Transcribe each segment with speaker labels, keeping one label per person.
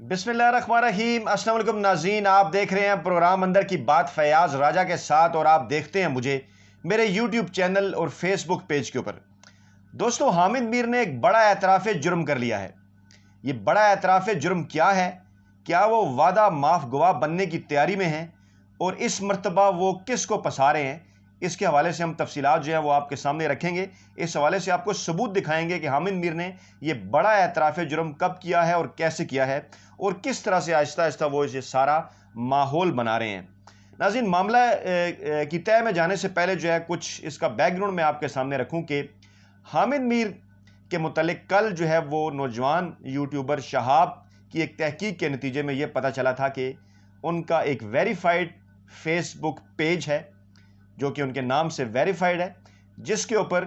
Speaker 1: बिस्मिल्लाहिर्रहमानिर्रहीम। अस्सलाम वालेकुम नाज़रीन, आप देख रहे हैं प्रोग्राम अंदर की बात फ़याज़ राजा के साथ और आप देखते हैं मुझे मेरे यूट्यूब चैनल और फेसबुक पेज के ऊपर। दोस्तों, हामिद मीर ने एक बड़ा एतराफ़ जुर्म कर लिया है। ये बड़ा एतराफ़ जुर्म क्या है? क्या वो वादा माफ़ गवाह बनने की तैयारी में हैं और इस मरतबा वो किस को पसा रहे हैं? इसके हवाले से हम तफसीलात जो है वो आपके सामने रखेंगे। इस हवाले से आपको सबूत दिखाएंगे कि हामिद मीर ने ये बड़ा एतराफ़ जुर्म कब किया है और कैसे किया है और किस तरह से आहिस्ता आहिस्ता वो ये सारा माहौल बना रहे हैं। नाज़रीन, मामला की तय में जाने से पहले जो है कुछ इसका बैकग्राउंड मैं आपके सामने रखूं कि हामिद मीर के मुतालिक कल जो है वो नौजवान यूट्यूबर शहाब की एक तहकीक के नतीजे में ये पता चला था कि उनका एक वेरीफाइड फेसबुक पेज है जो कि उनके नाम से वेरीफाइड है, जिसके ऊपर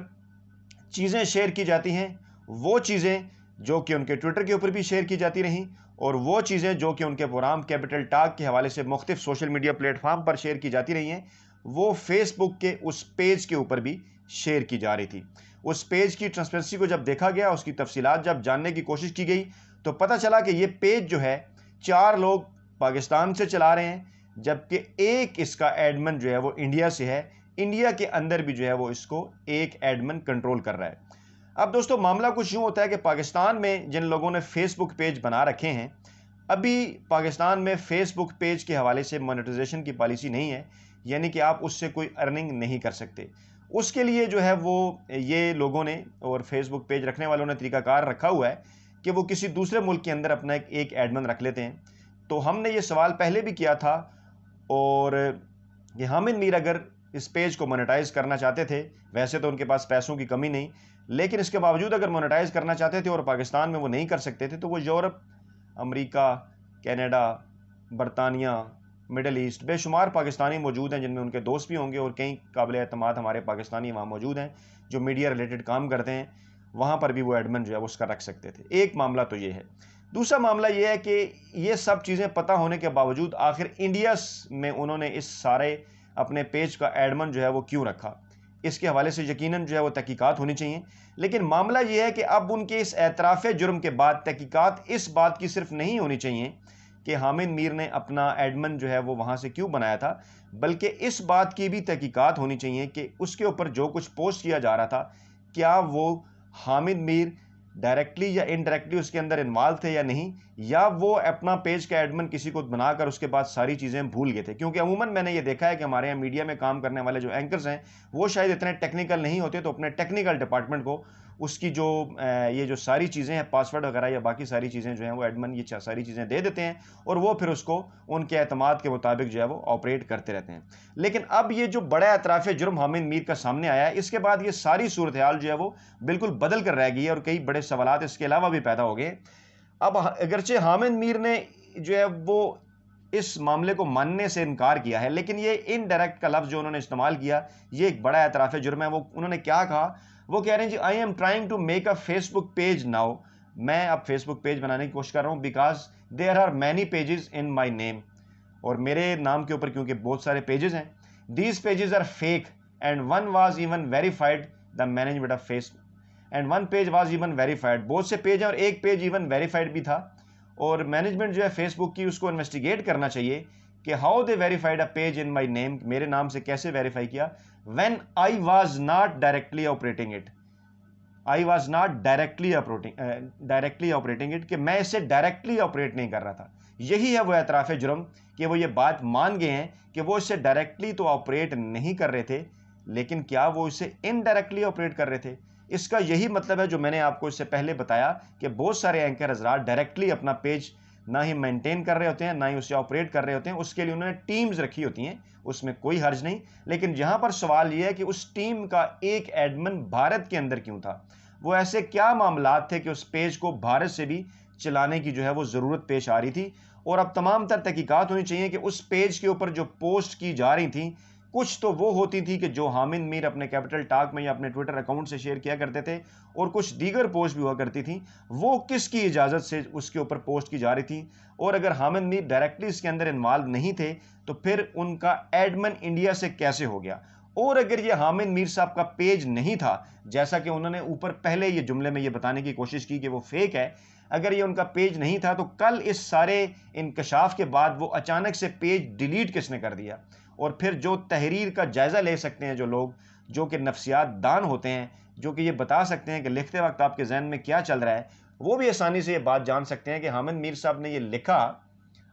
Speaker 1: चीज़ें शेयर की जाती हैं, वो चीज़ें जो कि उनके ट्विटर के ऊपर भी शेयर की जाती रहीं और वो चीज़ें जो कि उनके प्रोग्राम कैपिटल टॉक के हवाले से मुख्तलिफ सोशल मीडिया प्लेटफॉर्म पर शेयर की जाती रही हैं, वो फेसबुक के उस पेज के ऊपर भी शेयर की जा रही थी। उस पेज की ट्रांसपेरेंसी को जब देखा गया, उसकी तफसीलात जब जानने की कोशिश की गई, तो पता चला कि ये पेज जो है 4 लोग पाकिस्तान से चला रहे हैं, जबकि एक इसका एडमिन जो है वो इंडिया से है। इंडिया के अंदर भी जो है वो इसको एक एडमिन कंट्रोल कर रहा है। अब दोस्तों, मामला कुछ यूँ होता है कि पाकिस्तान में जिन लोगों ने फेसबुक पेज बना रखे हैं, अभी पाकिस्तान में फेसबुक पेज के हवाले से मोनेटाइजेशन की पॉलिसी नहीं है, यानी कि आप उससे कोई अर्निंग नहीं कर सकते। उसके लिए जो है वो ये लोगों ने और फेसबुक पेज रखने वालों ने तरीकाकार रखा हुआ है कि वो किसी दूसरे मुल्क के अंदर अपना एक एडमिन रख लेते हैं। तो हमने ये सवाल पहले भी किया था और ये हामिद मीर अगर इस पेज को मोनेटाइज करना चाहते थे, वैसे तो उनके पास पैसों की कमी नहीं, लेकिन इसके बावजूद अगर मोनेटाइज करना चाहते थे और पाकिस्तान में वो नहीं कर सकते थे, तो वो यूरोप, अमेरिका, कनाडा, बरतानिया, मिडल ईस्ट, बेशुमार पाकिस्तानी मौजूद हैं जिनमें उनके दोस्त भी होंगे और कई काबिल एतमाद हमारे पाकिस्तानी वहाँ मौजूद हैं जो मीडिया रिलेटेड काम करते हैं। वहाँ पर भी वो एडमिन जो है वो उसका रख सकते थे। एक मामला तो ये है। दूसरा मामला ये है कि ये सब चीज़ें पता होने के बावजूद आखिर इंडिया में उन्होंने इस सारे अपने पेज का एडमिन जो है वो क्यों रखा, इसके हवाले से यकीनन जो है वो तहकीकात होनी चाहिए। लेकिन मामला ये है कि अब उनके इस एतराफ़ जुर्म के बाद तहकीकात इस बात की सिर्फ नहीं होनी चाहिए कि हामिद मीर ने अपना एडमिन जो है वो वहाँ से क्यों बनाया था, बल्कि इस बात की भी तहकीकात होनी चाहिए कि उसके ऊपर जो कुछ पोस्ट किया जा रहा था, क्या वो हामिद मीर डायरेक्टली या इनडायरेक्टली उसके अंदर इन्वॉल्व थे या नहीं, या वो अपना पेज का एडमिन किसी को बनाकर उसके बाद सारी चीज़ें भूल गए थे। क्योंकि अमूमन मैंने ये देखा है कि हमारे यहाँ मीडिया में काम करने वाले जो एंकर्स हैं वो शायद इतने टेक्निकल नहीं होते, तो अपने टेक्निकल डिपार्टमेंट को उसकी जो ये जो सारी चीज़ें हैं, पासवर्ड वगैरह या बाकी सारी चीज़ें जो हैं वो एडमिन ये सारी चीज़ें दे देते हैं और वो फिर उसको उनके एतमाद के मुताबिक जो है वो ऑपरेट करते रहते हैं। लेकिन अब ये जो बड़ा एतराफ़ जुर्म हामिद मीर का सामने आया है, इसके बाद ये सारी सूरत हाल जो है वो बिल्कुल बदल कर रह गई है और कई बड़े सवालात इसके अलावा भी पैदा हो गए। अब अगरचे हामिद मीर ने जो है वो इस मामले को मानने से इनकार किया है, लेकिन ये इनडायरेक्ट का लफ्ज़ जो उन्होंने इस्तेमाल किया, ये एक बड़ा एतराफ़ जुर्म है। वो उन्होंने क्या कहा, वो कह रहे हैं जी, I am trying to make a Facebook page now. मैं अब फेसबुक पेज बनाने की कोशिश कर रहा हूँ because there are many pages in my name, और मेरे नाम के ऊपर क्योंकि बहुत सारे पेजेस हैं। These pages are fake and one was even verified the management of face and one page was even verified. बहुत से पेज हैं और एक पेज इवन वेरीफाइड भी था, और मैनेजमेंट जो है फेसबुक की उसको इन्वेस्टिगेट करना चाहिए कि how they verified a page in my name, मेरे नाम से कैसे वेरीफाई किया, when I was not directly operating it. I was not directly operating it, कि मैं इसे डायरेक्टली ऑपरेट नहीं कर रहा था। यही है वो एतराफ़ जुर्म कि वो ये बात मान गए हैं कि वो इसे डायरेक्टली तो ऑपरेट नहीं कर रहे थे, लेकिन क्या वो इसे इनडायरेक्टली ऑपरेट कर रहे थे। इसका यही मतलब है जो मैंने आपको इससे पहले बताया कि बहुत सारे एंकर हजरात डायरेक्टली अपना पेज ना ही मेंटेन कर रहे होते हैं, ना ही उसे ऑपरेट कर रहे होते हैं। उसके लिए उन्होंने टीम्स रखी होती हैं, उसमें कोई हर्ज नहीं। लेकिन जहां पर सवाल यह है कि उस टीम का एक एडमिन भारत के अंदर क्यों था, वो ऐसे क्या मामलात थे कि उस पेज को भारत से भी चलाने की जो है वो ज़रूरत पेश आ रही थी। और अब तमाम तर तहकीकात होनी चाहिए कि उस पेज के ऊपर जो पोस्ट की जा रही थी, कुछ तो वो होती थी कि जो हामिद मीर अपने कैपिटल टॉक में या अपने ट्विटर अकाउंट से शेयर किया करते थे, और कुछ दीगर पोस्ट भी हुआ करती थी, वो किसकी इजाज़त से उसके ऊपर पोस्ट की जा रही थी। और अगर हामिद मीर डायरेक्टली इसके अंदर इन्वॉल्व नहीं थे, तो फिर उनका एडमिन इंडिया से कैसे हो गया। और अगर ये हामिद मीर साहब का पेज नहीं था, जैसा कि उन्होंने ऊपर पहले ये जुमले में ये बताने की कोशिश की कि वो फेक है, अगर ये उनका पेज नहीं था तो कल इस सारे इंकशाफ के बाद वो अचानक से पेज डिलीट किसने कर दिया? और फिर जो तहरीर का जायज़ा ले सकते हैं जो लोग, जो कि नफ्सियात दान होते हैं, जो कि ये बता सकते हैं कि लिखते वक्त आपके जहन में क्या चल रहा है, वो भी आसानी से ये बात जान सकते हैं कि हामिद मीर साहब ने ये लिखा।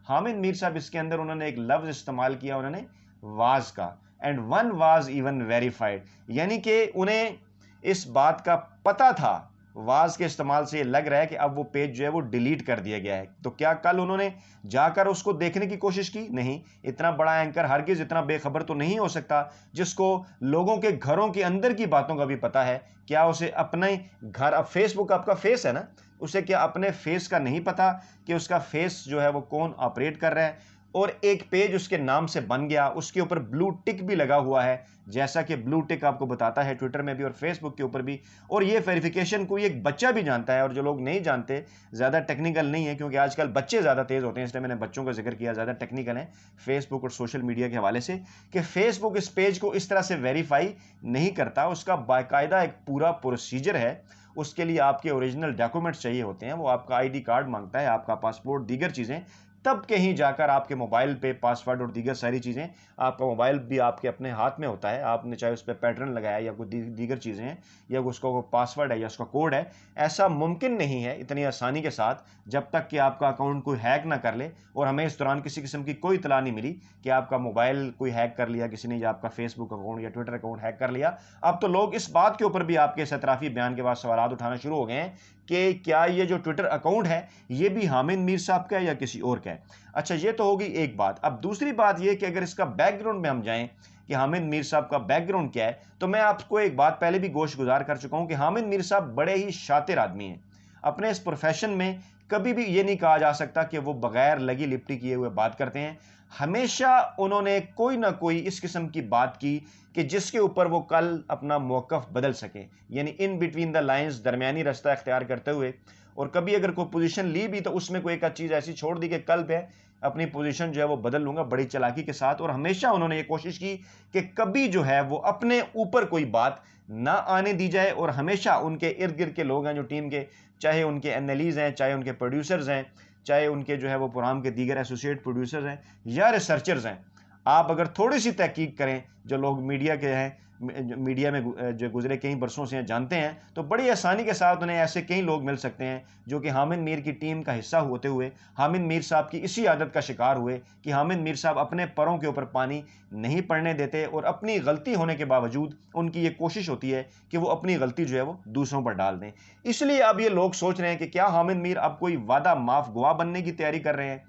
Speaker 1: हामिद मीर साहब इसके अंदर उन्होंने एक लफ्ज़ इस्तेमाल किया, उन्होंने वाज का, and one was even verified, यानी कि उन्हें इस बात का पता था, वाज के इस्तेमाल से ये लग रहा है कि अब वो पेज जो है वो डिलीट कर दिया गया है। तो क्या कल उन्होंने जाकर उसको देखने की कोशिश की? नहीं। इतना बड़ा एंकर हरगिज इतना बेखबर तो नहीं हो सकता जिसको लोगों के घरों के अंदर की बातों का भी पता है। क्या उसे अपने घर, अब फेसबुक आपका फेस है ना, उसे क्या अपने फेस का नहीं पता कि उसका फेस जो है वो कौन ऑपरेट कर रहा है? और एक पेज उसके नाम से बन गया, उसके ऊपर ब्लू टिक भी लगा हुआ है, जैसा कि ब्लू टिक आपको बताता है ट्विटर में भी और फेसबुक के ऊपर भी। और ये वेरिफिकेशन कोई एक बच्चा भी जानता है, और जो लोग नहीं जानते, ज़्यादा टेक्निकल नहीं है, क्योंकि आजकल बच्चे ज़्यादा तेज़ होते हैं, इसलिए मैंने बच्चों का जिक्र किया, ज़्यादा टेक्निकल है फेसबुक और सोशल मीडिया के हवाले से, कि फेसबुक इस पेज को इस तरह से वेरीफाई नहीं करता। उसका बाकायदा एक पूरा प्रोसीजर है, उसके लिए आपके ओरिजिनल डॉक्यूमेंट्स चाहिए होते हैं, वो आपका आईडी कार्ड मांगता है, आपका पासपोर्ट, दीगर चीज़ें, तब कहीं जाकर आपके मोबाइल पे पासवर्ड और दीगर सारी चीज़ें, आपका मोबाइल भी आपके अपने हाथ में होता है, आपने चाहे उस पर पैटर्न लगाया या कोई दीगर चीज़ें हैं, या उसका कोई पासवर्ड है या उसका कोड है, ऐसा मुमकिन नहीं है इतनी आसानी के साथ, जब तक कि आपका अकाउंट कोई हैक ना कर ले। और हमें इस दौरान किसी किस्म की कोई इतला नहीं मिली कि आपका मोबाइल कोई हैक कर लिया किसी ने, या आपका फेसबुक अकाउंट या ट्विटर अकाउंट हैक कर लिया। अब तो लोग इस बात के ऊपर भी आपके इस एतराफ़ी बयान के बाद सवाल उठाना शुरू हो गए हैं कि क्या ये जो ट्विटर अकाउंट है ये भी हामिद मीर साहब का है या किसी और का है। अच्छा, ये तो होगी एक बात। अब दूसरी बात ये कि अगर इसका बैकग्राउंड में हम जाएं कि हामिद मीर साहब का बैकग्राउंड क्या है, तो मैं आपको एक बात पहले भी गोश गुजार कर चुका हूं कि हामिद मीर साहब बड़े ही शातिर आदमी हैं। अपने इस प्रोफेशन में कभी भी ये नहीं कहा जा सकता कि वो बगैर लगी लिपटी किए हुए बात करते हैं। हमेशा उन्होंने कोई ना कोई इस किस्म की बात की कि जिसके ऊपर वो कल अपना मौक़िफ़ बदल सके, यानी इन बिटवीन द लाइन्स, दरमियानी रास्ता इख्तियार करते हुए। और कभी अगर कोई पोजीशन ली भी तो उसमें कोई एक चीज़ ऐसी छोड़ दी कि कल पे अपनी पोजीशन जो है वो बदल लूँगा, बड़ी चालाकी के साथ। और हमेशा उन्होंने ये कोशिश की कि कभी जो है वो अपने ऊपर कोई बात ना आने दी जाए, और हमेशा उनके इर्द गिर्द के लोग हैं जो टीम के, चाहे उनके एनालिस्ट हैं, चाहे उनके प्रोड्यूसर्स हैं, चाहे उनके जो है वो प्रोग्राम के दीगर एसोसिएट प्रोड्यूसर्स हैं या रिसर्चर्स हैं, आप अगर थोड़ी सी तहकीक करें, जो लोग मीडिया के हैं, मीडिया में जो गुजरे कई बरसों से जानते हैं, तो बड़ी आसानी के साथ उन्हें ऐसे कई लोग मिल सकते हैं जो कि हामिद मीर की टीम का हिस्सा होते हुए हामिद मीर साहब की इसी आदत का शिकार हुए कि हामिद मीर साहब अपने पैरों के ऊपर पानी नहीं पड़ने देते, और अपनी गलती होने के बावजूद उनकी ये कोशिश होती है कि वो अपनी गलती जो है वो दूसरों पर डाल दें। इसलिए अब ये लोग सोच रहे हैं कि क्या हामिद मीर अब कोई वादा माफ गवाह बनने की तैयारी कर रहे हैं।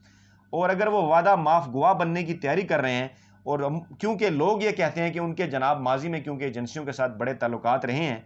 Speaker 1: और अगर वो वादा माफ गवाह बनने की तैयारी कर रहे हैं, और क्योंकि लोग ये कहते हैं कि उनके जनाब माजी में क्योंकि एजेंसियों के साथ बड़े ताल्लुकात रहे हैं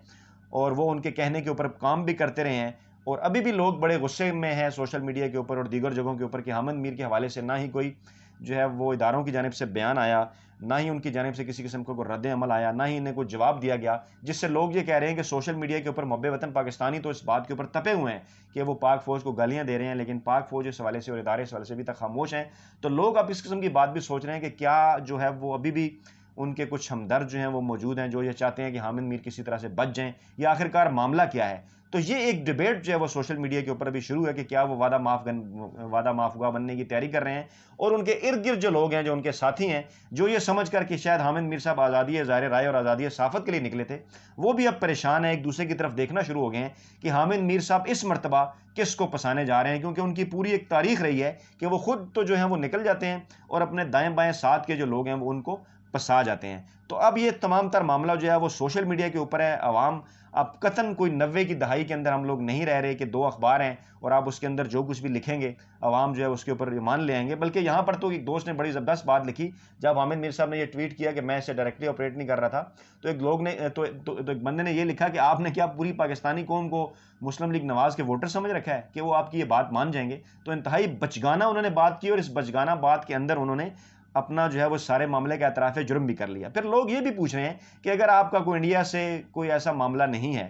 Speaker 1: और वो उनके कहने के ऊपर काम भी करते रहे हैं, और अभी भी लोग बड़े गुस्से में हैं सोशल मीडिया के ऊपर और दीगर जगहों के ऊपर कि हामिद मीर के हवाले से ना ही कोई जो है वो इदारों की जानिब से बयान आया, ना ही उनकी जानिब से किसी किस्म का कोई रद्द अमल आया, ना ही इन्हें कोई जवाब दिया गया, जिससे लोग ये कह रहे हैं कि सोशल मीडिया के ऊपर मुहब्बे वतन पाकिस्तानी तो इस बात के ऊपर तपे हुए हैं कि वो पाक फ़ौज को गालियाँ दे रहे हैं, लेकिन पाक फ़ौज इस हवाले से और इदारे इस हवाले से अभी तक खामोश हैं। तो लोग अब इस किस्म की बात भी सोच रहे हैं कि क्या जो है वो अभी भी उनके कुछ हमदर्द जो हैं वो मौजूद हैं, जो ये चाहते हैं कि हामिद मीर किसी तरह से बच जाएं, या आखिरकार मामला क्या है। तो ये एक डिबेट जो है वो सोशल मीडिया के ऊपर अभी शुरू है कि क्या वो वादा माफ हुआ बनने की तैयारी कर रहे हैं, और उनके इर्द गिर्द जो लोग हैं, जो उनके साथी हैं, जो ये समझ कर कि शायद हामिद मीर साहब आज़ादी ज़ाहिर राय और आज़ादी सहाफ़त के लिए निकले थे, वो भी अब परेशान है, एक दूसरे की तरफ देखना शुरू हो गए हैं कि हामिद मीर साहब इस मरतबा किसको पसाने जा रहे हैं, क्योंकि उनकी पूरी एक तारीख रही है कि वो खुद तो जो है वो निकल जाते हैं और अपने दाएं बाएं साथ के जो लोग हैं वो उनको फंसा जाते हैं। तो अब ये तमाम तर मामला जो है वो सोशल मीडिया के ऊपर है। अवाम अब कतन कोई 90 की दहाई के अंदर हम लोग नहीं रह रहे कि 2 अखबार हैं और आप उसके अंदर जो कुछ भी लिखेंगे अवाम जो है उसके ऊपर मान ले आएंगे। बल्कि यहाँ पर तो एक दोस्त ने बड़ी ज़बरदस्त बात लिखी, जब हामिद मीर साहब ने ये ट्वीट किया कि मैं इसे डायरेक्टली ऑपरेट नहीं कर रहा था, तो एक लोग ने तो एक बंदे ने ये लिखा कि आपने क्या पूरी पाकिस्तानी कौम को मुस्लिम लीग नवाज़ के वोटर समझ रखा है कि वो आपकी ये बात मान जाएंगे। तो इंतहाई बचगाना उन्होंने बात की, और इस बचगाना बात के अंदर उन्होंने अपना जो है वो सारे मामले का एतराफ़ जुर्म भी कर लिया। फिर लोग ये भी पूछ रहे हैं कि अगर आपका कोई इंडिया से कोई ऐसा मामला नहीं है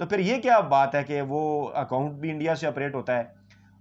Speaker 1: तो फिर ये क्या बात है कि वो अकाउंट भी इंडिया से ऑपरेट होता है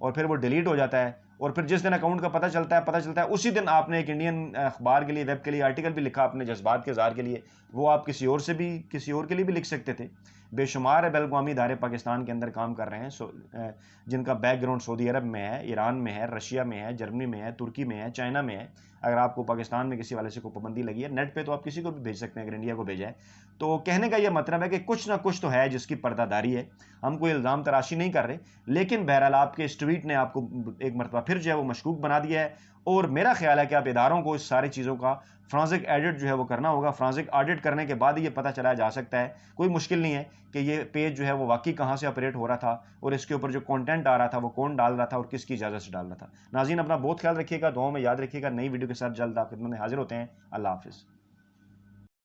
Speaker 1: और फिर वो डिलीट हो जाता है, और फिर जिस दिन अकाउंट का पता चलता है उसी दिन आपने एक इंडियन अखबार के लिए, वेब के लिए आर्टिकल भी लिखा अपने जज्बात के इज़हार के लिए, वो आप किसी और के लिए भी लिख सकते थे। बेशुमार बैलगामी इदारे पाकिस्तान के अंदर काम कर रहे हैं, जिनका बैकग्राउंड सऊदी अरब में है, ईरान में है, रशिया में है, जर्मनी में है, तुर्की में है, चाइना में है। अगर आपको पाकिस्तान में किसी वाले से कोई पाबंदी लगी है नेट पे, तो आप किसी को भी भेज सकते हैं अगर इंडिया को भेजा है। तो कहने का यह मतलब है कि कुछ ना कुछ तो है जिसकी पर्दादारी है। हम कोई इल्ज़ाम तराशी नहीं कर रहे, लेकिन बहरहाल आपके इस ट्वीट ने आपको एक मरतबा फिर जो है वो मशकूक बना दिया है। और मेरा ख्याल है कि आप इदारों को इस सारी चीज़ों का फ्रांसिक एडिट जो है वो करना होगा। फ्रांसिक ऑडिट करने के बाद ये पता चलाया जा सकता है, कोई मुश्किल नहीं है कि ये पेज जो है वो वाकई कहाँ से ऑपरेट हो रहा था और इसके ऊपर जो कंटेंट आ रहा था वो कौन डाल रहा था और किसकी इजाज़त से डाल रहा था। नाज़रीन, अपना बहुत ख्याल रखिएगा, दुआओं में याद रखिएगा। नई वीडियो के साथ जल्द आपकी खिदमत में हाजिर होते हैं। अल्लाह हाफिज़।